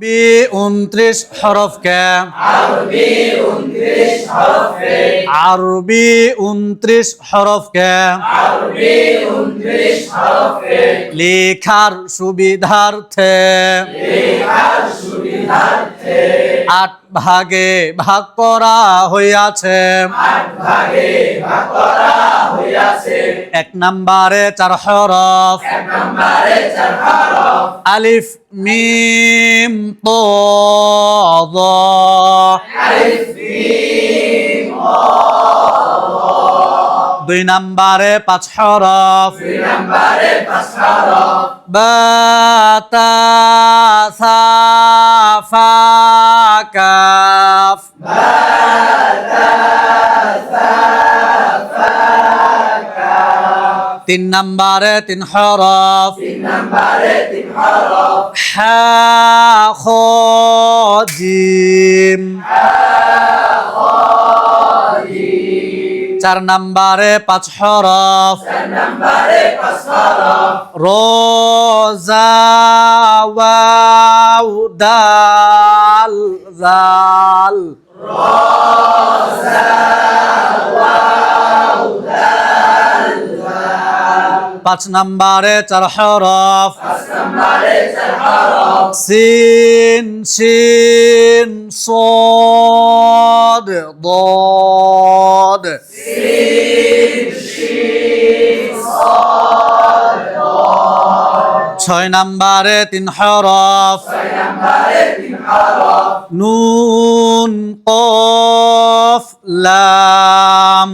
29 হরফ কে আরবি 29 হরফ কে লেখার সুবিধার্থে 8 ভাগে ভাগ করা হইয়াছে 1 নম্বরে 4 হরফ আলিফ মিম ত য 2 নম্বরে 5 হরফ বা তা সা ফা কাফ 3 নম্বরে 3 হরফ হা খ জিম 4 নম্বরে 5 হরফ র জা ওয়াও দাল জাল 5 নম্বরে 4 হরফ সিন শিন صاد ضاد 6 নম্বরে 3 হরফ নুন কফ লাম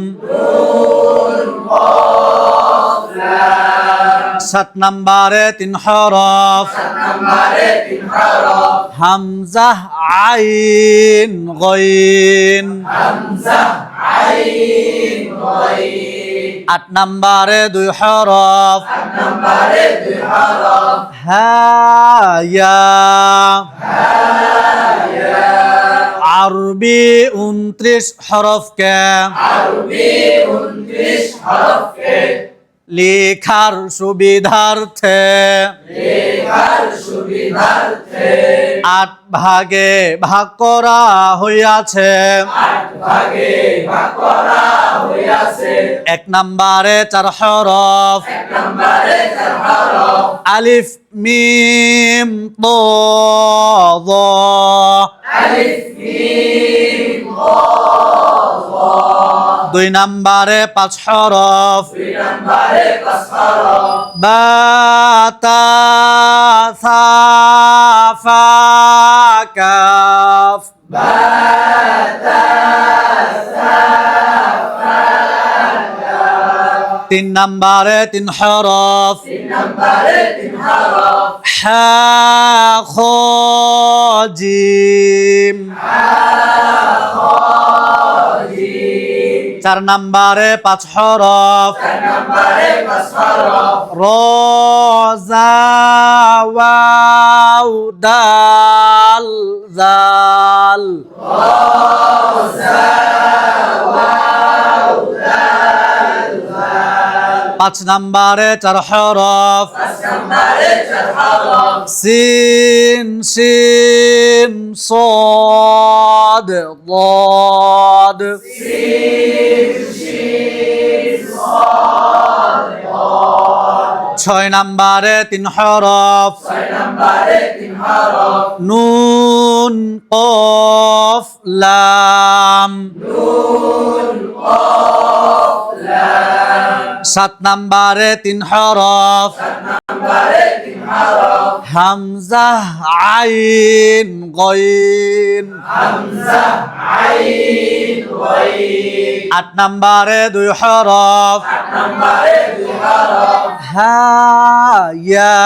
7 নম্বরে 3 হরফ হামজা আইন গইন 8 নম্বরে 2 হরফ হা ইয়া আরবি 29 হরফ কে লেখার সুবিধার্থে 8 ভাগে ভাগ করা হইয়াছে 1 নম্বরে 4 হরফ আলিফ মিম ত য 2 নম্বরে 5 হরফ বা তা সা ফা কাফ 3 নম্বরে 3 হরফ হা খ জিম 4 নম্বরে 5 হরফ র জা ওয়াও দাল জাল 5 নম্বরে 4 হরফ সিন শিন صاد ضاد 6 নম্বরে 3 হরফ নুন কফ লাম 7 নম্বরে 3 হরফ হামজা আইন গইন 8 নম্বরে 2 হরফ হা ইয়া